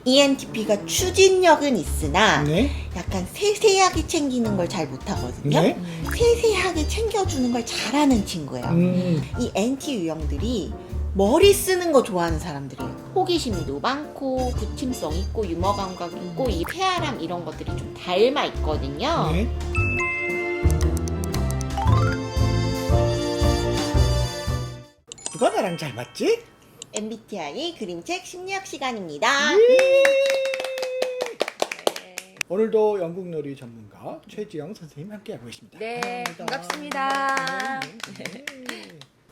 ENTP가 추진력은 있으나 네. 약간 세세하게 챙기는 걸 잘 못하거든요. 네. 세세하게 챙겨주는 걸 잘하는 친구예요. 이 NT 유형들이 머리 쓰는 거 좋아하는 사람들이에요. 호기심도 많고 부침성 있고 유머 감각 있고 이 쾌활함 이런 것들이 좀 닮아 있거든요. 네. 누가 나랑 잘 맞지? MBTI 그림책 심리학 시간입니다. 오늘도 영국놀이 전문가 최지영 선생님 함께하고 계십니다. 네, 반갑습니다. 네.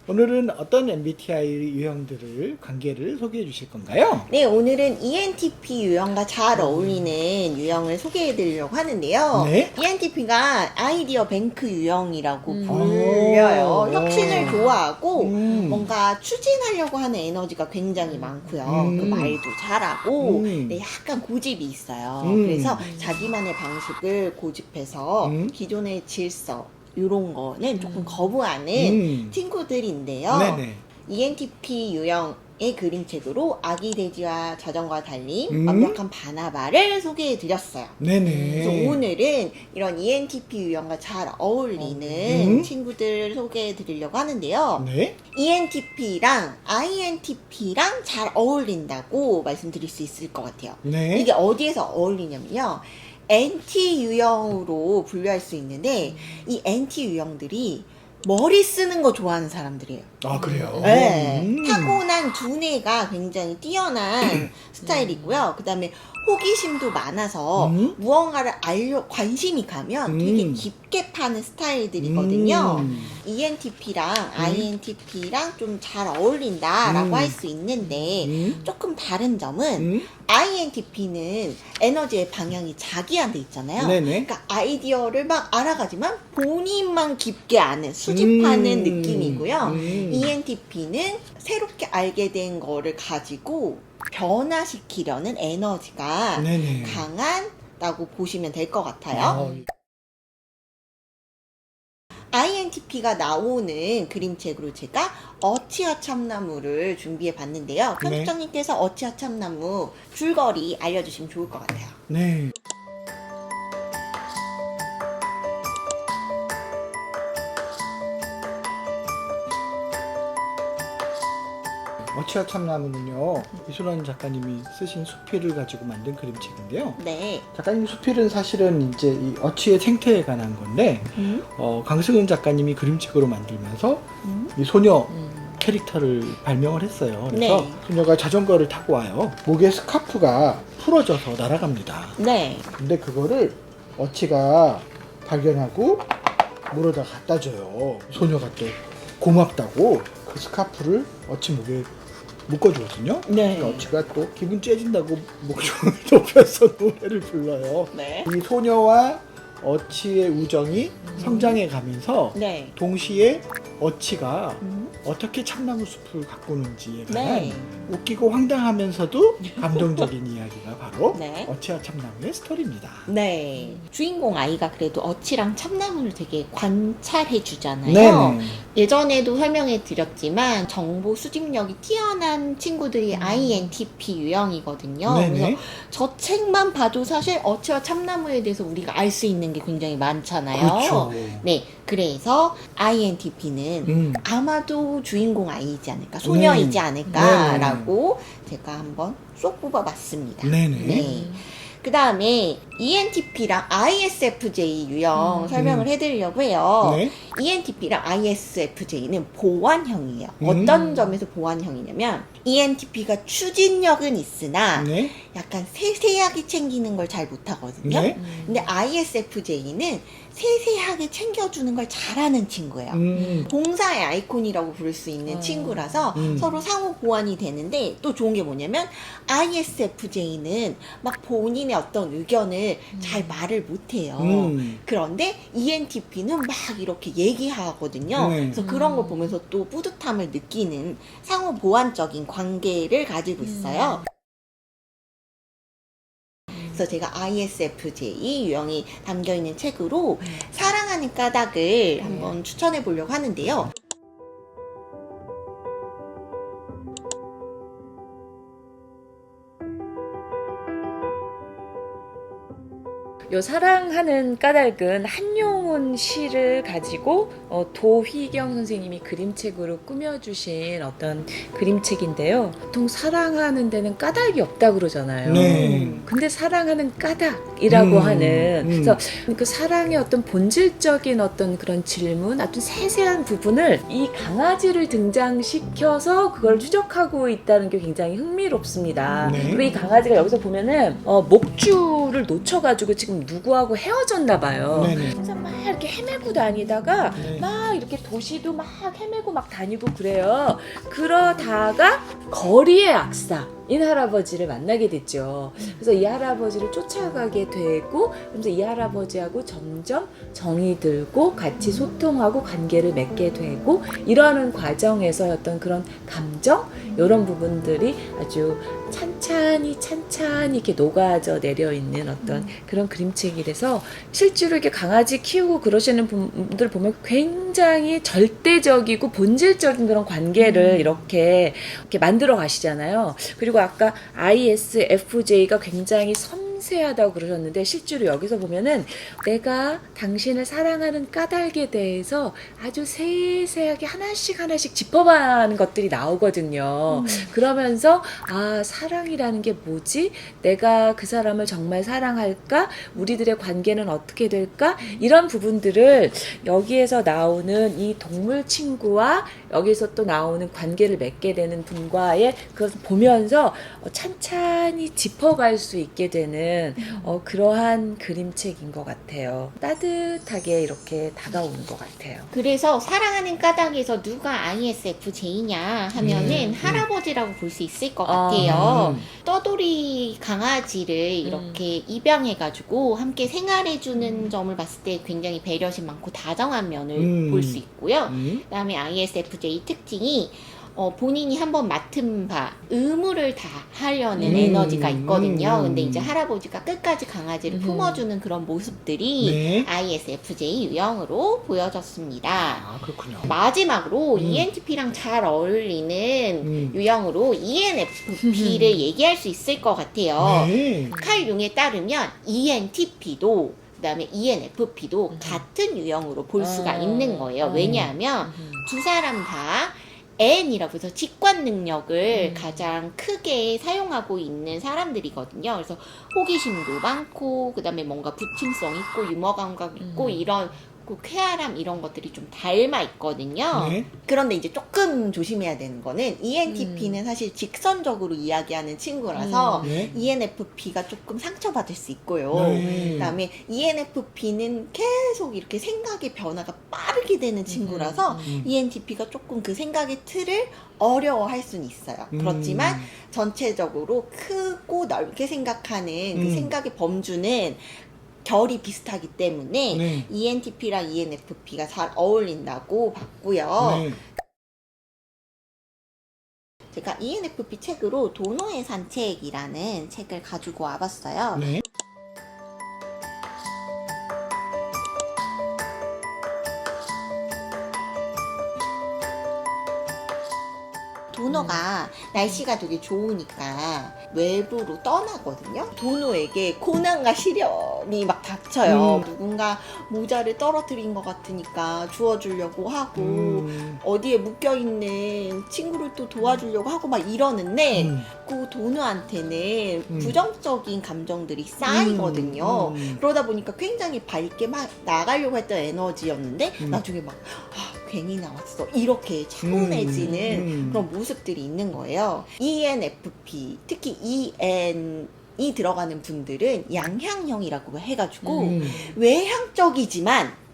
오늘은 어떤 MBTI 유형들을 관계를 소개해 주실 건가요? 네, 오늘은 ENTP 유형과 잘 어울리는 유형을 소개해 드리려고 하는데요. 네. ENTP가 아이디어 뱅크 유형이라고 오. 불려요. 혁신을 좋아하고 뭔가 뭔가 추진하려고 하는 에너지가 굉장히 많고요. 그 말도 잘하고 네, 약간 고집이 있어요. 그래서 자기만의 방식을 고집해서 기존의 질서 이런 거는 조금 거부하는 친구들인데요. 네네. ENTP 유형의 그림책으로 아기 돼지와 자전거와 달린 완벽한 바나바를 소개해 드렸어요. 네네. 그래서 오늘은 이런 ENTP 유형과 잘 어울리는 친구들 소개해 드리려고 하는데요. 네. ENTP랑 INTP랑 잘 어울린다고 말씀드릴 수 있을 것 같아요. 네. 이게 어디에서 어울리냐면요. NT 유형으로 분류할 수 있는데 이 NT 유형들이 머리 쓰는 거 좋아하는 사람들이에요. 아, 그래요? 네. 타고난 두뇌가 굉장히 뛰어난 스타일이고요. 그 다음에 호기심도 많아서 무언가를 관심이 가면 되게 깊게 파는 스타일들이거든요. ENTP랑 INTP랑 좀 잘 어울린다라고 할 수 있는데 조금 다른 점은 INTP는 에너지의 방향이 자기한테 있잖아요. 네네. 그러니까 아이디어를 막 알아가지만 본인만 깊게 아는, 수집하는 느낌이고요. ENTP는 새롭게 알게 된 거를 가지고 변화시키려는 에너지가 네네. 강하다고 보시면 될 것 같아요. INTP가 나오는 그림책으로 제가 어치와 참나무를 준비해 봤는데요. 네. 편집장님께서 어치와 참나무 줄거리 알려주시면 좋을 것 같아요. 네. 어치와 참나무는요, 이소란 작가님이 쓰신 수필을 가지고 만든 그림책인데요. 네. 작가님 수필은 사실은 이제 이 어치의 생태에 관한 건데, 강승은 작가님이 그림책으로 만들면서 이 소녀 캐릭터를 발명을 했어요. 그래서 네. 소녀가 자전거를 타고 와요. 목에 스카프가 풀어져서 날아갑니다. 네. 근데 그거를 어치가 발견하고 물어다 갖다 줘요. 소녀가 또 고맙다고 그 스카프를 어치 목에 묶어주거든요. 네. 어치가 또 기분 째진다고 목줄을 높여서 노래를 불러요. 네. 이 소녀와 어치의 우정이 성장해 가면서 네. 동시에 어치가 어떻게 참나무 숲을 가꾸는지에 관한 네. 웃기고 황당하면서도 감동적인 이야기가 바로 네. 어치와 참나무의 스토리입니다. 네. 주인공 아이가 그래도 어치랑 참나무를 되게 관찰해 주잖아요. 네네. 예전에도 설명해 드렸지만 정보 수집력이 뛰어난 친구들이 INTP 유형이거든요. 네네. 그래서 저 책만 봐도 사실 어치와 참나무에 대해서 우리가 알 수 있는 게 굉장히 많잖아요. 그렇죠. 네. 그래서 INTP는 아마도 주인공 아이이지 않을까, 소녀이지 않을까라고 제가 한번 쏙 뽑아봤습니다. 네네. 네. 그 다음에 ENTP랑 ISFJ 유형 설명을 해드리려고 해요. 네. ENTP랑 ISFJ는 보완형이에요. 어떤 점에서 보완형이냐면 ENTP가 추진력은 있으나 네. 약간 세세하게 챙기는 걸 잘 못하거든요. 네. 근데 ISFJ는 세세하게 챙겨주는 걸 잘하는 친구예요. 봉사의 아이콘이라고 부를 수 있는 친구라서 서로 상호 보완이 되는데, 또 좋은 게 뭐냐면 ISFJ는 막 본인의 어떤 의견을 잘 말을 못해요. 그런데 ENTP는 막 이렇게 얘기하거든요. 네. 그래서 그런 걸 보면서 또 뿌듯함을 느끼는 상호 보완적인 관계를 가지고 있어요. 그래서 제가 ISFJ 유형이 담겨있는 책으로 사랑하는 까닭을 한번 추천해 보려고 하는데요. 요 사랑하는 까닭은 한용운 시를 가지고 도휘경 선생님이 그림책으로 꾸며주신 어떤 그림책인데요. 보통 사랑하는 데는 까닭이 없다 그러잖아요. 네. 근데 사랑하는 까닭이라고 하는 그래서 그 사랑의 어떤 본질적인 어떤 그런 질문, 어떤 세세한 부분을 이 강아지를 등장시켜서 그걸 추적하고 있다는 게 굉장히 흥미롭습니다. 네. 그리고 이 강아지가 여기서 보면은 목줄을 놓쳐가지고 지금 누구하고 헤어졌나 봐요. 네네. 그래서 막 이렇게 헤매고 다니다가 네. 막 이렇게 도시도 막 헤매고 막 다니고 그래요. 그러다가 거리의 악사인 할아버지를 만나게 됐죠. 그래서 이 할아버지를 쫓아가게 되고, 그래서 이 할아버지하고 점점 정이 들고 같이 소통하고 관계를 맺게 되고, 이러는 과정에서 어떤 그런 감정, 이런 부분들이 아주 찬찬히 이렇게 녹아져 내려 있는 어떤 그런 그림책이라서 실제로 이렇게 강아지 키우고 그러시는 분들 보면 굉장히 절대적이고 본질적인 그런 관계를 이렇게 만들어 가시잖아요. 그리고 아까 ISFJ가 굉장히 섬세하다고 그러셨는데 실제로 여기서 보면은 내가 당신을 사랑하는 까닭에 대해서 아주 세세하게 하나씩 짚어봐는 것들이 나오거든요. 그러면서 아, 사랑이라는 게 뭐지? 내가 그 사람을 정말 사랑할까? 우리들의 관계는 어떻게 될까? 이런 부분들을 여기에서 나오는 이 동물 친구와 여기서 또 나오는 관계를 맺게 되는 분과의 그것을 보면서 찬찬히 짚어갈 수 있게 되는 그러한 그림책인 것 같아요. 따뜻하게 이렇게 다가오는 것 같아요. 그래서 사랑하는 까닭에서 누가 ISFJ냐 하면은 할아버지라고 볼 수 있을 것 같아요. 떠돌이 강아지를 이렇게 입양해가지고 함께 생활해주는 점을 봤을 때 굉장히 배려심 많고 다정한 면을 볼 수 있고요. 그다음에 ISFJ 특징이 본인이 한번 맡은 바 의무를 다 하려는 에너지가 있거든요. 근데 이제 할아버지가 끝까지 강아지를 품어주는 그런 모습들이 네. ISFJ 유형으로 보여졌습니다. 아, 그렇군요. 마지막으로 ENTP랑 잘 어울리는 유형으로 ENFP를 얘기할 수 있을 것 같아요. 네. 칼 융에 따르면 ENTP도 그다음에 ENFP도 같은 유형으로 볼 수가 있는 거예요. 왜냐하면 두 사람 다 N이라고 해서 직관 능력을 가장 크게 사용하고 있는 사람들이거든요. 그래서 호기심도 많고, 그 다음에 뭔가 부침성 있고, 유머 감각 있고, 이런 그 쾌활함 이런 것들이 좀 닮아 있거든요. 네. 그런데 이제 조금 조심해야 되는 거는 ENTP는 사실 직선적으로 이야기하는 친구라서 네. ENFP가 조금 상처받을 수 있고요. 네. 그다음에 ENFP는 계속 이렇게 생각의 변화가 빠르게 되는 친구라서 ENTP가 조금 그 생각의 틀을 어려워할 수는 있어요. 그렇지만 전체적으로 크고 넓게 생각하는 그 생각의 범주는 결이 비슷하기 때문에 네. ENTP랑 ENFP가 잘 어울린다고 봤고요. 네. 제가 ENFP 책으로 도노의 산책이라는 책을 가지고 와봤어요. 네. 도노가 날씨가 되게 좋으니까 외부로 떠나거든요. 도노에게 고난과 시련이 막 닥쳐요. 누군가 모자를 떨어뜨린 것 같으니까 주워주려고 하고 어디에 묶여있는 친구를 또 도와주려고 하고 막 이러는데 그 도노한테는 부정적인 감정들이 쌓이거든요. 그러다 보니까 굉장히 밝게 막 나가려고 했던 에너지였는데 나중에 막 괜히 나왔어 이렇게 차분해지는 그런 모습들이 있는 거예요. ENFP 특히 EN이 들어가는 분들은 양향형이라고 해가지고 외향적이지만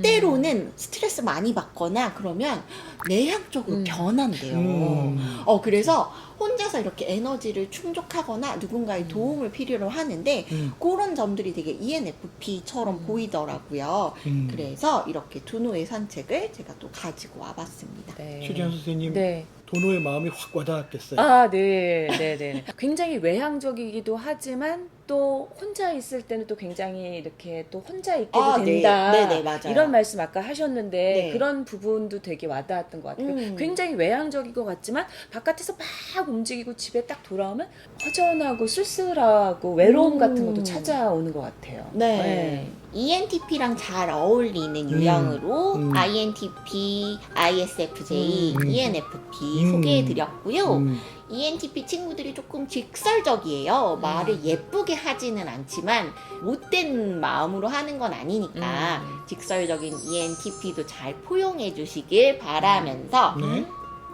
때로는 스트레스 많이 받거나 그러면 내향적으로 변한대요. 그래서 혼자서 이렇게 에너지를 충족하거나 누군가의 도움을 필요로 하는데 그런 점들이 되게 ENFP처럼 보이더라고요. 그래서 이렇게 두노의 산책을 제가 또 가지고 와봤습니다. 네. 최지현 선생님, 네. 도노의 마음이 확 와닿았겠어요. 아, 네. 굉장히 외향적이기도 하지만 또 혼자 있을 때는 또 굉장히 이렇게 또 혼자 있게도 아, 네. 된다. 네네, 맞아요. 이런 말씀 아까 하셨는데 네. 그런 부분도 되게 와닿았던 것 같아요. 굉장히 외향적인 것 같지만 바깥에서 막 움직이고 집에 딱 돌아오면 허전하고 쓸쓸하고 외로움 같은 것도 찾아오는 것 같아요. 네. ENTP랑 잘 어울리는 유형으로 INTP, ISFJ, ENFP 소개해드렸고요. ENTP 친구들이 조금 직설적이에요. 말을 예쁘게 하지는 않지만 못된 마음으로 하는 건 아니니까 직설적인 ENTP도 잘 포용해 주시길 바라면서 네.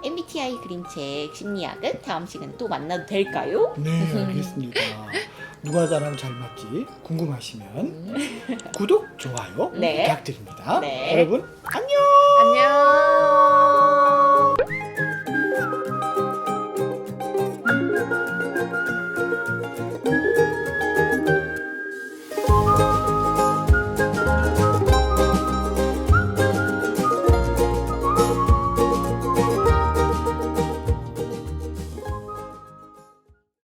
MBTI 그림책 심리학은 다음 시간에 또 만나도 될까요? 네, 알겠습니다. 누가 나랑 잘 맞지 궁금하시면 구독, 좋아요 네. 부탁드립니다. 네. 여러분 안녕.